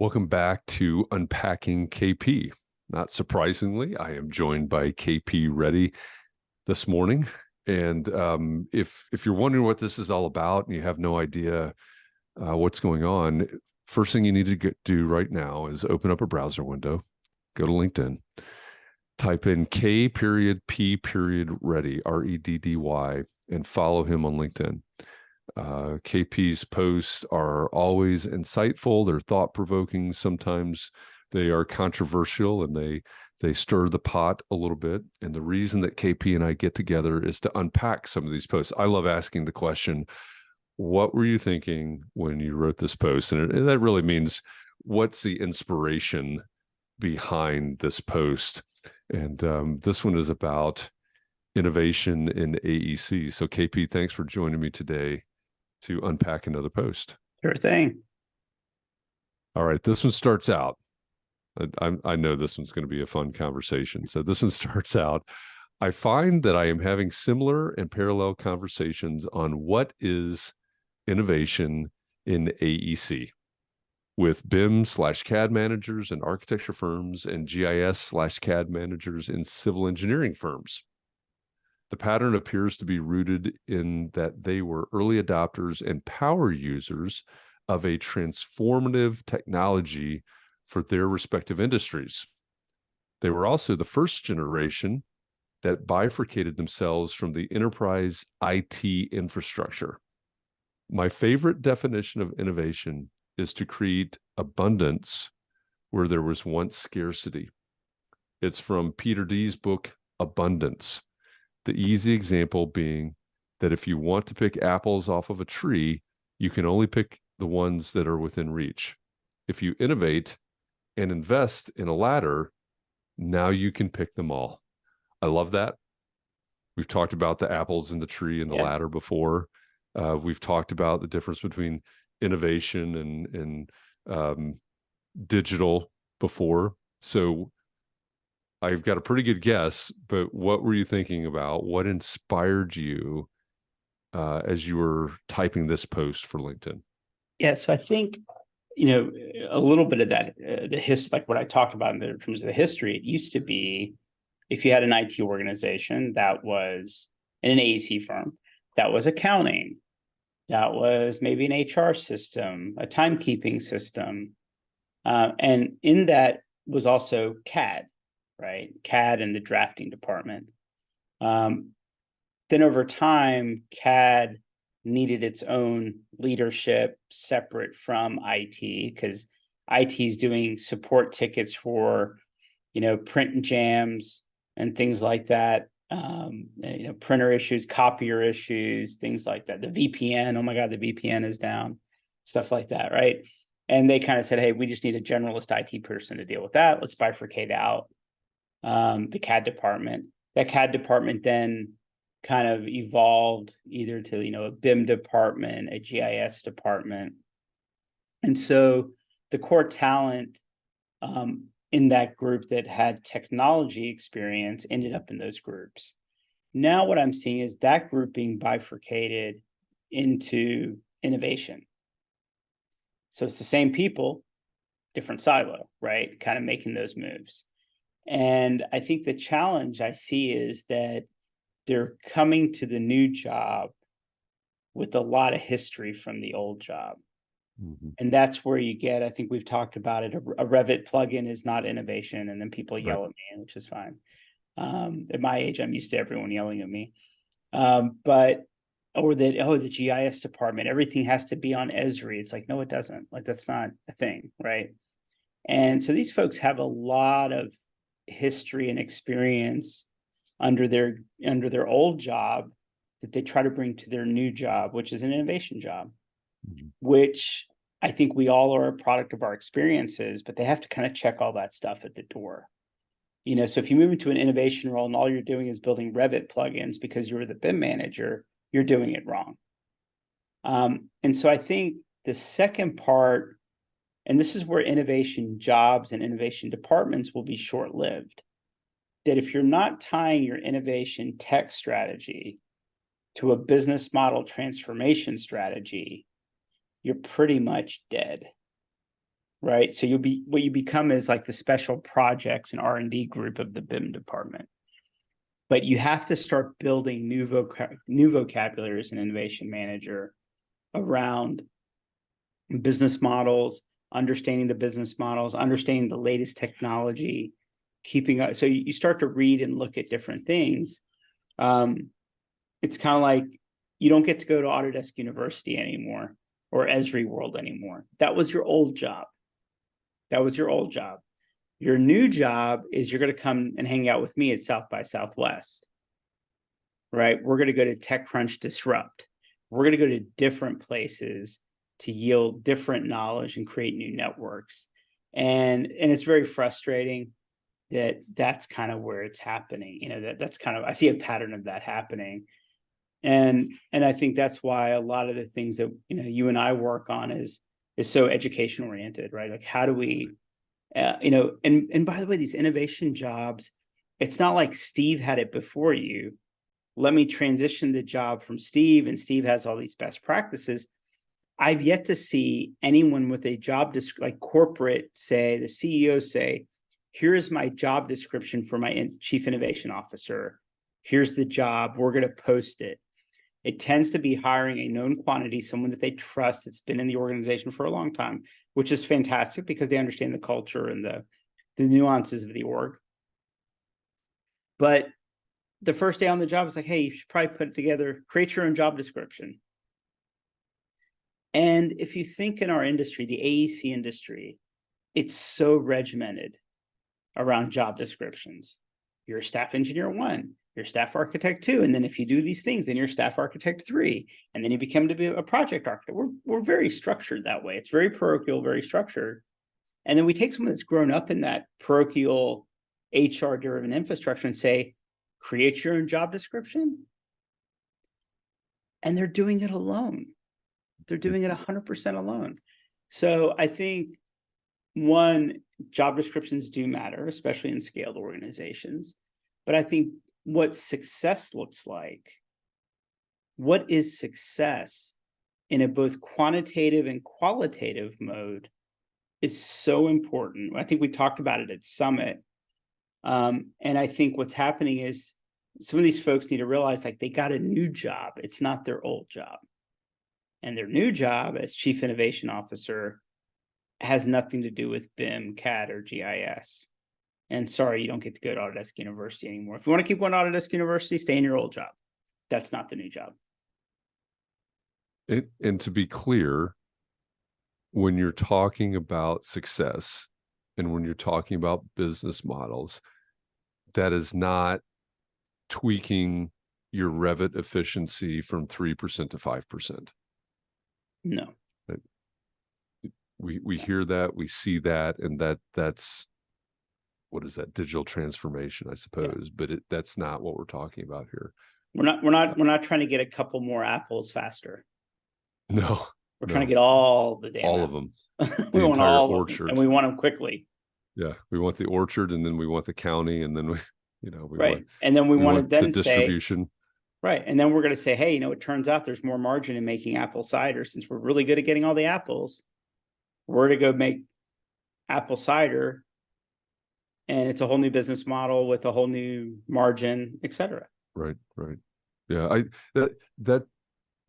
Welcome back to Unpacking KP. Not surprisingly, I am joined by KP Reddy this morning. And if you're wondering what this is all about and you have no idea what's going on, first thing you need to do right now is open up a browser window, go to LinkedIn, type in K.P. Reddy, Reddy, and follow him on LinkedIn. KP's posts are always insightful. They're thought-provoking. Sometimes they are controversial and they stir the pot a little bit. And the reason that KP and I get together is to unpack some of these posts. I love asking the question, what were you thinking when you wrote this post? And that really means, what's the inspiration behind this post? And this one is about innovation in AEC. So KP, thanks for joining me today to unpack another post. Sure thing. All right, this one starts out. I know this one's going to be a fun conversation. So this one starts out. I find that I am having similar and parallel conversations on what is innovation in AEC with BIM/CAD managers and architecture firms and GIS/CAD managers in civil engineering firms. The pattern appears to be rooted in that they were early adopters and power users of a transformative technology for their respective industries. They were also the first generation that bifurcated themselves from the enterprise IT infrastructure. My favorite definition of innovation is to create abundance where there was once scarcity. It's from Peter D's book, Abundance. The easy example being that if you want to pick apples off of a tree, you can only pick the ones that are within reach. If you innovate and invest in a ladder, now you can pick them all. I love that. We've talked about the apples in the tree and the ladder before. We've talked about the difference between innovation and digital before. So I've got a pretty good guess, but what were you thinking about? What inspired you as you were typing this post for LinkedIn? Yeah, so I think, a little bit of that, like what I talked about in terms of the history, it used to be if you had an IT organization that was in an AEC firm, that was accounting, that was maybe an HR system, a timekeeping system, and in that was also CAD. Right? CAD and the drafting department. Then over time, CAD needed its own leadership separate from IT because IT is doing support tickets for, print jams and things like that. Printer issues, copier issues, things like that. The VPN, oh my God, the VPN is down, stuff like that, right? And they kind of said, hey, we just need a generalist IT person to deal with that. Let's bifurcate out the CAD department. That CAD department then kind of evolved either to, a BIM department, a GIS department. And so the core talent in that group that had technology experience ended up in those groups. Now what I'm seeing is that group being bifurcated into innovation. So it's the same people, different silo, right? Kind of making those moves. And I think the challenge I see is that they're coming to the new job with a lot of history from the old job. Mm-hmm. And that's where you get, I think we've talked about it, a Revit plugin is not innovation. And then people yell at me, which is fine. At my age, I'm used to everyone yelling at me. The GIS department, everything has to be on Esri. It's like, no, it doesn't. Like, that's not a thing, right? And so these folks have a lot of history and experience under their old job that they try to bring to their new job, which is an innovation job, which I think we all are a product of our experiences, but they have to kind of check all that stuff at the door. So if you move into an innovation role and all you're doing is building Revit plugins because you're the BIM manager, you're doing it wrong. And so I think the second part, and this is where innovation jobs and innovation departments will be short-lived, that if you're not tying your innovation tech strategy to a business model transformation strategy, you're pretty much dead. right? So what you become is like the special projects and R&D group of the BIM department. But you have to start building new vocabulary as an innovation manager around business models, understanding the business models, understanding the latest technology, keeping up. So you start to read and look at different things. It's kind of like you don't get to go to Autodesk University anymore or Esri World anymore. That was your old job. That was your old job. Your new job is you're going to come and hang out with me at South by Southwest, right? We're going to go to TechCrunch Disrupt. We're going to go to different places to yield different knowledge and create new networks. And it's very frustrating that that's kind of where it's happening. You know, that's kind of, I see a pattern of that happening. And I think that's why a lot of the things that, you know, you and I work on is so education oriented, right? Like how do we, you know, and by the way, these innovation jobs, it's not like Steve had it before you. Let me transition the job from Steve, and Steve has all these best practices. I've yet to see anyone with a job like corporate say, the CEO say, here is my job description for my chief innovation officer. Here's the job. We're going to post it. It tends to be hiring a known quantity, someone that they trust, that's been in the organization for a long time, which is fantastic because they understand the culture and the nuances of the org. But the first day on the job, it's like, hey, you should probably put it together, create your own job description. And if you think in our industry, the AEC industry, it's so regimented around job descriptions. You're a staff engineer 1, you're staff architect 2, and then if you do these things, then you're staff architect 3, and then you become to be a project architect. We're very structured that way. It's very parochial, very structured. And then we take someone that's grown up in that parochial HR-driven infrastructure and say, create your own job description. And they're doing it alone. They're doing it 100% alone. So I think, one, job descriptions do matter, especially in scaled organizations. But I think what success looks like, what is success in a both quantitative and qualitative mode, is so important. I think we talked about it at Summit. And I think what's happening is some of these folks need to realize like they got a new job. It's not their old job. And their new job as chief innovation officer has nothing to do with BIM, CAD, or GIS. And sorry, you don't get to go to Autodesk University anymore. If you want to keep going to Autodesk University, stay in your old job. That's not the new job. And to be clear, when you're talking about success and when you're talking about business models, that is not tweaking your Revit efficiency from 3% to 5%. No. We hear that, we see that, and that's what is that, digital transformation, I suppose, yeah. But that's not what we're talking about here. We're not trying to get a couple more apples faster. No. We're trying to get all the damn all apples. of them. We The want entire all orchard. and we want them quickly. Yeah, we want the orchard, and then we want the county, and then we right. want, and then we want to then the distribution. Say, right. And then we're going to say, hey, it turns out there's more margin in making apple cider. Since we're really good at getting all the apples, we're to go make apple cider, and it's a whole new business model with a whole new margin, et cetera. Right. Yeah,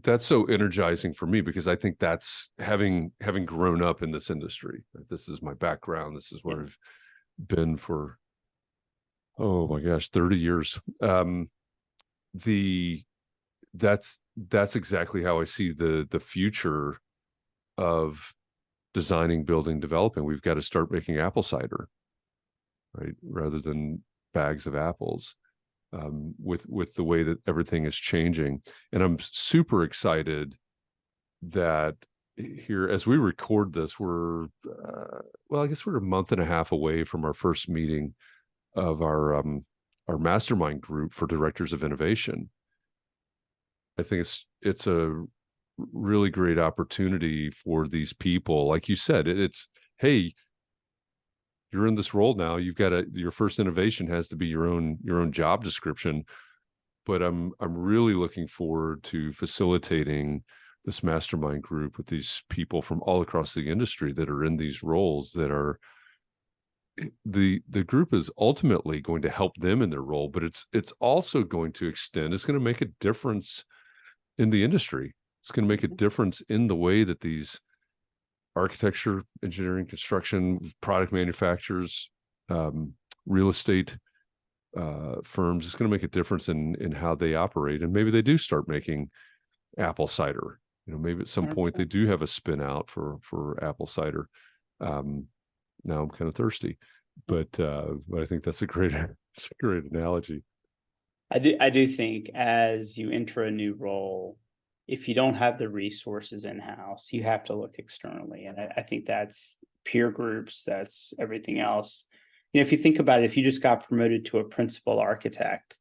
that's so energizing for me, because I think that's having grown up in this industry. This is my background. This is where I've been for, oh my gosh, 30 years. That's exactly how I see the future of designing, building, developing. We've got to start making apple cider, right, rather than bags of apples. With the way that everything is changing. And I'm super excited that here, as we record this, we're I guess we're a month and a half away from our first meeting of our mastermind group for directors of innovation. I think it's a really great opportunity for these people. Like you said, it's, hey, you're in this role now. You've got your first innovation has to be your own job description. But I'm really looking forward to facilitating this mastermind group with these people from all across the industry that are in these roles that are the group is ultimately going to help them in their role, but it's also going to extend, it's going to make a difference in the industry. It's going to make a difference in the way that these architecture, engineering, construction, product manufacturers, real estate firms, it's going to make a difference in how they operate. And maybe they do start making apple cider. Maybe at some point they do have a spin out for apple cider. Now I'm kind of thirsty, but I think that's a great analogy. I do think as you enter a new role, if you don't have the resources in-house, you have to look externally. And I think that's peer groups, that's everything else. If you think about it, if you just got promoted to a principal architect,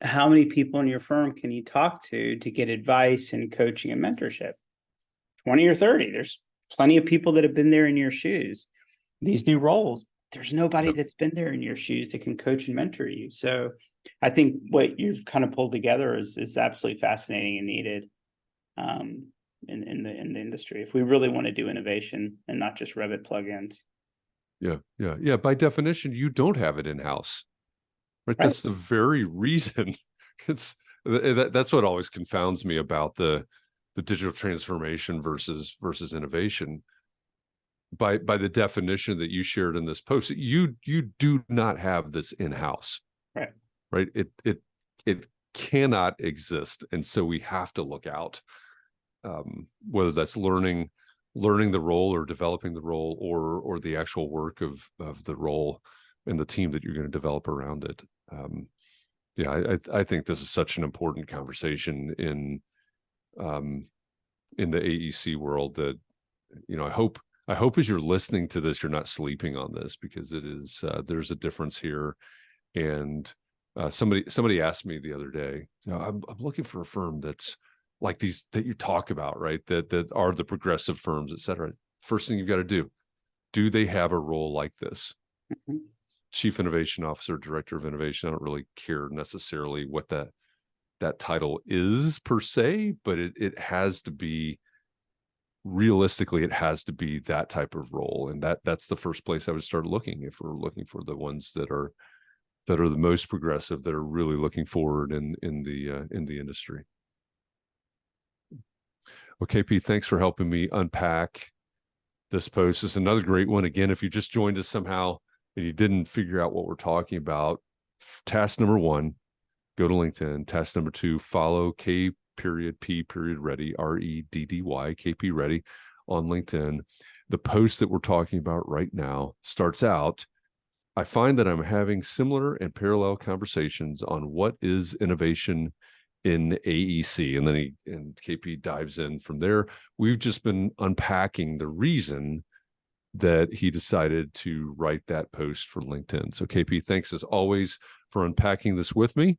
how many people in your firm can you talk to get advice and coaching and mentorship? 20 or 30. There's plenty of people that have been there in your shoes. These new roles, there's nobody that's been there in your shoes that can coach and mentor you. So I think what you've kind of pulled together is absolutely fascinating and needed in the industry if we really want to do innovation and not just Revit plugins. Yeah. By definition, you don't have it in-house, right? That's the very reason. That's what always confounds me about the digital transformation versus innovation. By the definition that you shared in this post, you do not have this in-house, right? It cannot exist, and so we have to look out, whether that's learning the role or developing the role, or the actual work of the role and the team that you're going to develop around it. I think this is such an important conversation in the AEC world that I hope as you're listening to this, you're not sleeping on this, because it is there's a difference here. And somebody asked me the other day, I'm looking for a firm that's like these that you talk about, right? That are the progressive firms, et cetera. First thing you've got to do they have a role like this? Mm-hmm. Chief Innovation Officer, Director of Innovation. I don't really care necessarily what that title is per se, but it has to be, realistically, it has to be that type of role. And that's the first place I would start looking, if we're looking for the ones that are the most progressive, that are really looking forward in the industry. Okay, Pete, thanks for helping me unpack this post. It's another great one. Again, if you just joined us somehow and you didn't figure out what we're talking about, task number 1, go to LinkedIn. Task number 2, follow K.P. Reddy, REDDY, KP Reddy on LinkedIn. The post that we're talking about right now starts out, I find that I'm having similar and parallel conversations on what is innovation in AEC. And then KP dives in from there. We've just been unpacking the reason that he decided to write that post for LinkedIn. So KP, thanks as always for unpacking this with me.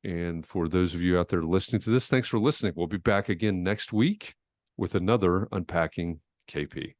And for those of you out there listening to this, thanks for listening. We'll be back again next week with another Unpacking KP.